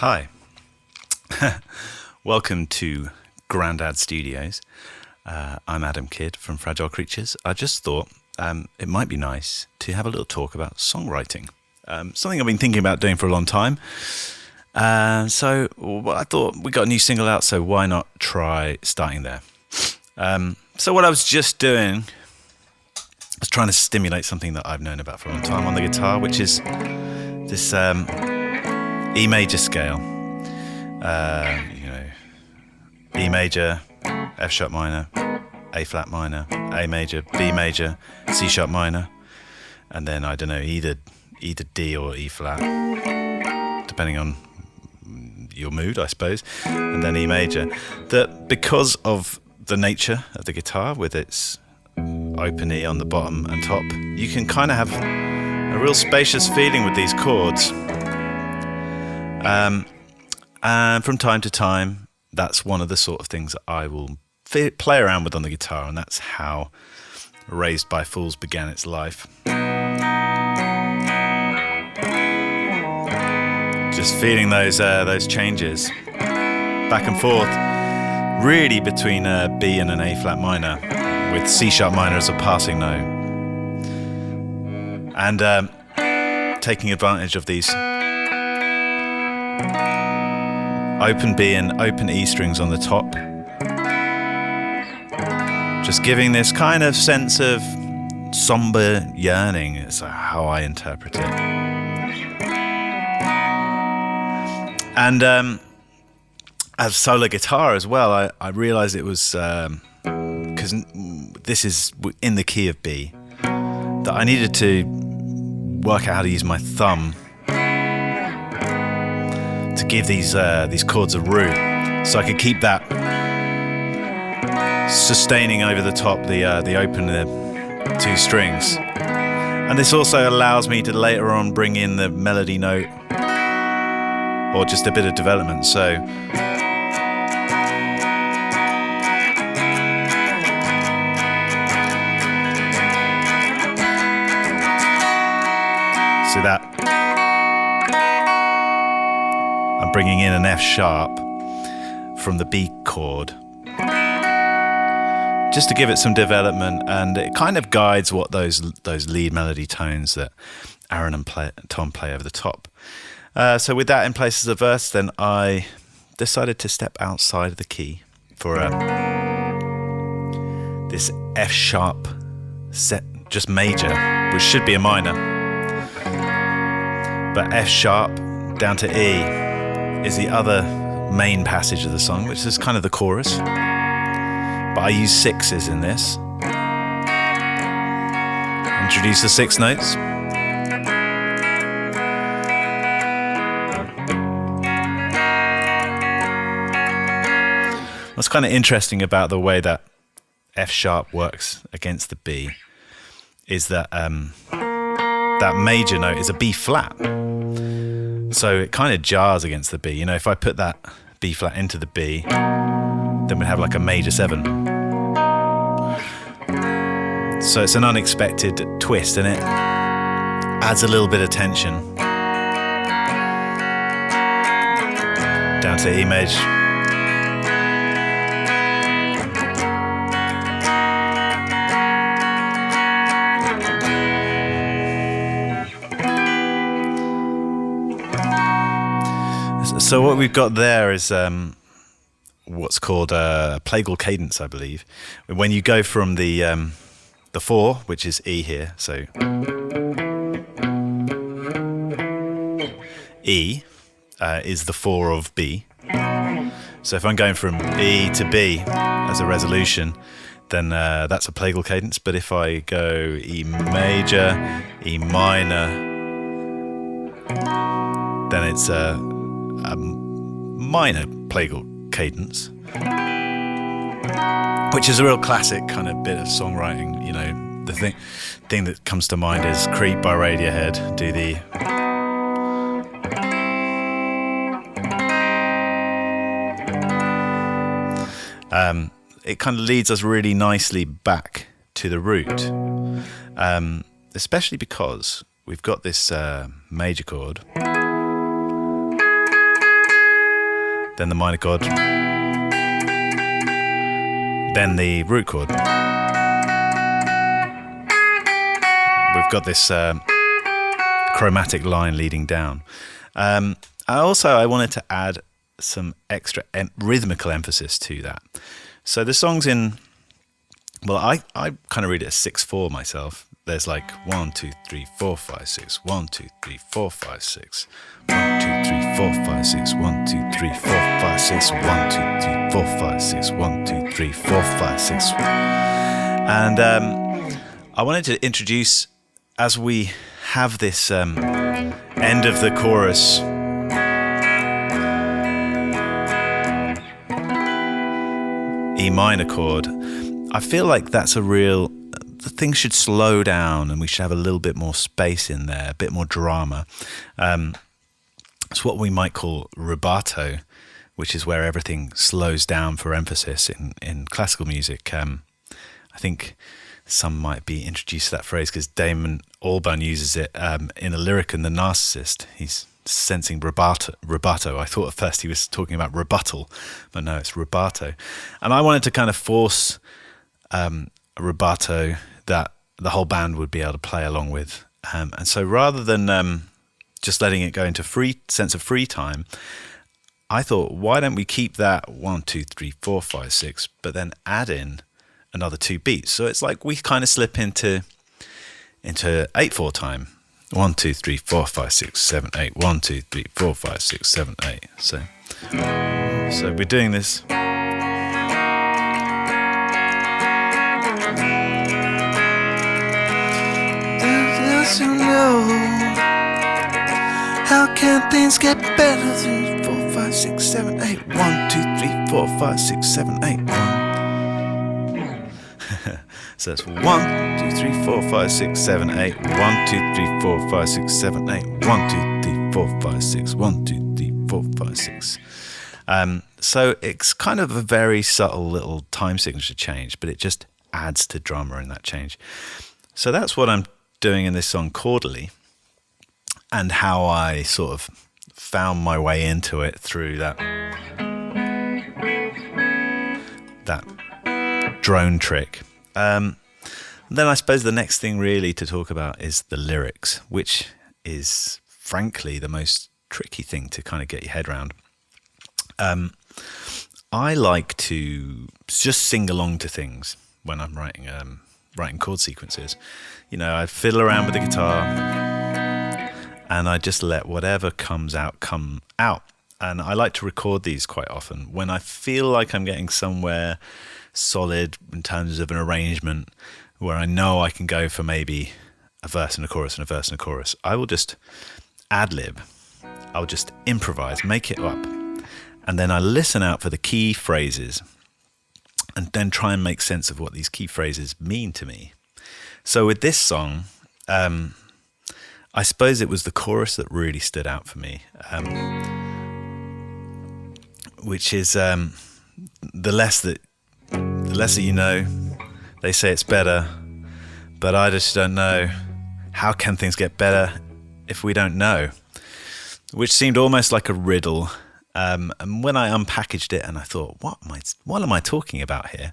Hi, welcome to Grandad Studios. I'm Adam Kidd from Fragile Creatures. I just thought it might be nice to have a little talk about songwriting. Something I've been thinking about doing for a long time. So I thought we got a new single out, so why not try starting there? So what I was just doing was trying to stimulate something that I've known about for a long time on the guitar, which is this E major scale. E major, F sharp minor, A flat minor, A major, B major, C sharp minor, and then I don't know, either D or E flat, depending on your mood, I suppose, and then E major. That because of the nature of the guitar with its open E on the bottom and top, you can kind of have a real spacious feeling with these chords. And from time to time, that's one of the sort of things that I will play around with on the guitar, and that's how Raised by Fools began its life. Just feeling those changes back and forth, really between a B and an A flat minor, with C sharp minor as a passing note, and taking advantage of these open B and open E strings on the top, just giving this kind of sense of somber yearning is how I interpret it. And as solo guitar as well, I realized it was because this is in the key of B, that I needed to work out how to use my thumb to give these chords a root, so I could keep that sustaining over the top, the open two strings. And this also allows me to later on bring in the melody note or just a bit of development. So that I'm bringing in an F sharp from the B chord just to give it some development, and it kind of guides what those lead melody tones that Aaron and Tom play over the top. So with that in place as a verse, then I decided to step outside of the key for this F sharp set, just major, which should be a minor. But F sharp down to E is the other main passage of the song, which is kind of the chorus. But I use sixes in this. Introduce the six notes. What's kind of interesting about the way that F sharp works against the B is that that major note is a B flat. So it kind of jars against the B. You know, if I put that B flat into the B, then we'd have like a major 7. So it's an unexpected twist, and it adds a little bit of tension. Down to E major. So what we've got there is what's called a plagal cadence, I believe. When you go from the 4, which is E here, so E is the 4 of B. So if I'm going from E to B as a resolution, then that's a plagal cadence. But if I go E major, E minor, then it's a minor plagal cadence, which is a real classic kind of bit of songwriting. You know, the thing that comes to mind is Creep by Radiohead. Do the it kind of leads us really nicely back to the root, especially because we've got this major chord then the minor chord, then the root chord. We've got this chromatic line leading down. I wanted to add some extra rhythmical emphasis to that. So the song's in, well, I kind of read it as 6/4 myself. There's like 1, 2, 3, 4, 5, 6, 1, 2, 3, 4, 5, 6, 1, 2, 3, 4, 5, 6, 1, 2, 3, 4, 5, 6, 1, 2, 3, 4, 5, 6, 1, 2, 3, 4, 5, 6. And I wanted to introduce, as we have this end of the chorus, E minor chord, I feel like that's the thing should slow down and we should have a little bit more space in there, a bit more drama. It's what we might call rubato, which is where everything slows down for emphasis in classical music. I think some might be introduced to that phrase because Damon Albarn uses it in a lyric in The Narcissist. He's sensing rubato. I thought at first he was talking about rebuttal, but no, it's rubato. And I wanted to kind of force a rubato that the whole band would be able to play along with. And so rather than just letting it go into sense of free time, I thought, why don't we keep that 1, 2, 3, 4, 5, 6, but then add in another 2 beats. So it's like we kind of slip into 8/4 time. 1, 2, 3, 4, 5, 6, 7, 8. 1, 2, 3, 4, 5, 6, 7, 8. So we're doing this. How can things get better? 3, 4, 5, 6, 7, 8. 1, 2, 3, 4, 5, 6, 7, 8. 1. So it's 1, 2, 3, 4, 5, 6, 7, 8. 1, 2, 3, 4, 5, 6, 7, 8. 1, 2, 3, 4, 5, 6. 1, 2, 3, 4, 5, 6. So it's kind of a very subtle little time signature change, but it just adds to drama in that change. So that's what I'm doing in this song chordally, and how I sort of found my way into it through that drone trick. Then I suppose the next thing really to talk about is the lyrics, which is frankly the most tricky thing to kind of get your head around. I like to just sing along to things when I'm writing chord sequences. You know, I fiddle around with the guitar and I just let whatever comes out come out. And I like to record these quite often when I feel like I'm getting somewhere solid in terms of an arrangement where I know I can go for maybe a verse and a chorus and a verse and a chorus. I will just ad-lib. I'll just improvise, make it up. And then I listen out for the key phrases and then try and make sense of what these key phrases mean to me. So with this song, I suppose it was the chorus that really stood out for me, which is the less that you know, they say it's better, but I just don't know. How can things get better if we don't know? Which seemed almost like a riddle. And when I unpackaged it and I thought, what am I talking about here?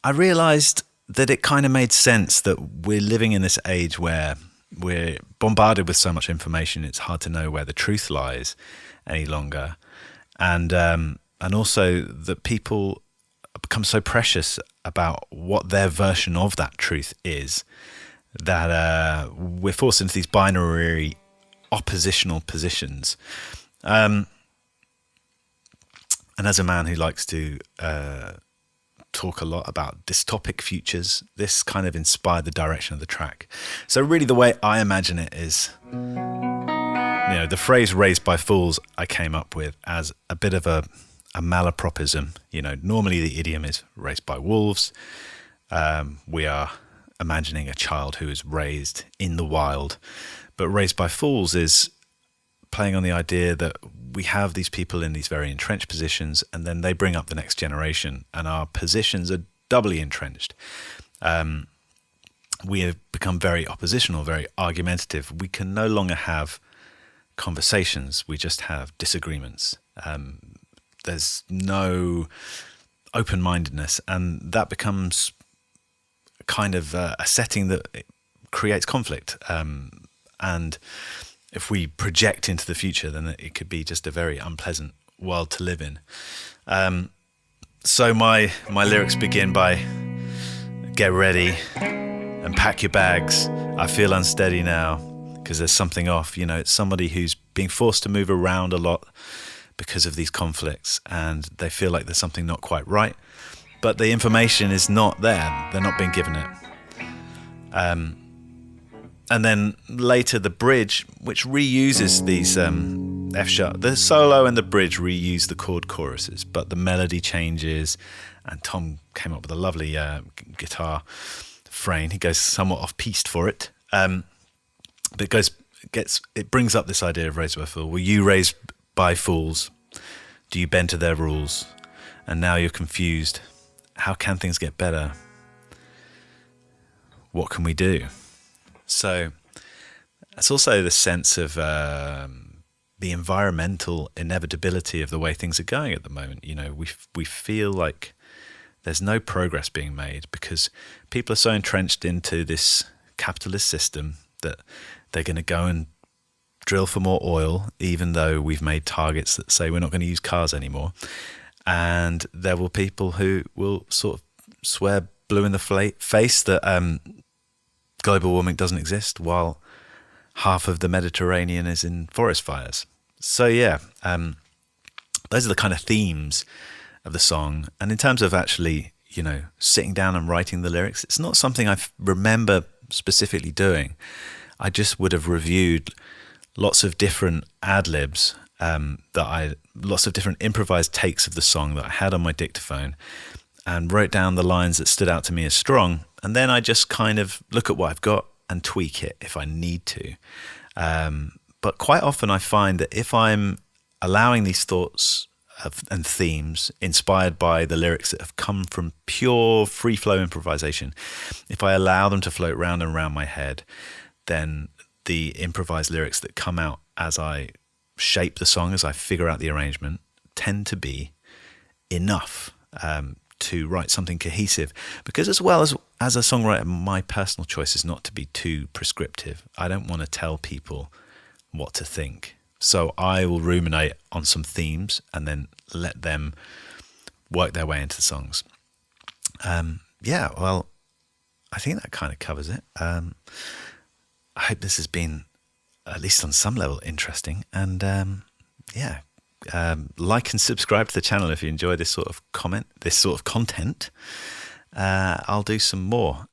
I realized that it kind of made sense that we're living in this age where we're bombarded with so much information, it's hard to know where the truth lies any longer. And also that people become so precious about what their version of that truth is, that we're forced into these binary oppositional positions. And as a man who likes to talk a lot about dystopic futures, this kind of inspired the direction of the track. So really the way I imagine it is, the phrase "raised by fools" I came up with as a bit of a malapropism. Normally the idiom is raised by wolves. We are imagining a child who is raised in the wild, but raised by fools is playing on the idea that we have these people in these very entrenched positions, and then they bring up the next generation, and our positions are doubly entrenched. We have become very oppositional, very argumentative. We can no longer have conversations. We just have disagreements. There's no open-mindedness, and that becomes kind of a setting that creates conflict. And if we project into the future, then it could be just a very unpleasant world to live in. So my lyrics begin by, get ready and pack your bags. I feel unsteady now because there's something off. You know, it's somebody who's being forced to move around a lot because of these conflicts, and they feel like there's something not quite right, but the information is not there. They're not being given it. And then later the bridge, which reuses these F sharp, the solo and the bridge reuse the chord choruses, but the melody changes, and Tom came up with a lovely guitar frame. He goes somewhat off-piste for it, but it brings up this idea of raised by fools. Were you raised by fools? Do you bend to their rules? And now you're confused. How can things get better? What can we do? So it's also the sense of the environmental inevitability of the way things are going at the moment. You know, we feel like there's no progress being made because people are so entrenched into this capitalist system that they're going to go and drill for more oil, even though we've made targets that say we're not going to use cars anymore. And there will people who will sort of swear blue in the face that global warming doesn't exist, while half of the Mediterranean is in forest fires. So yeah, those are the kind of themes of the song. And in terms of actually, you know, sitting down and writing the lyrics, it's not something I remember specifically doing. I just would have reviewed lots of different ad-libs, lots of different improvised takes of the song that I had on my dictaphone, and wrote down the lines that stood out to me as strong. And then I just kind of look at what I've got and tweak it if I need to. But quite often I find that if I'm allowing these thoughts and themes inspired by the lyrics that have come from pure free flow improvisation, if I allow them to float round and round my head, then the improvised lyrics that come out as I shape the song, as I figure out the arrangement, tend to be enough to write something cohesive. Because as well as a songwriter, my personal choice is not to be too prescriptive. I don't want to tell people what to think. So I will ruminate on some themes and then let them work their way into the songs. Yeah, well, I think that kind of covers it. I hope this has been, at least on some level, interesting. And like and subscribe to the channel if you enjoy this sort of content. I'll do some more.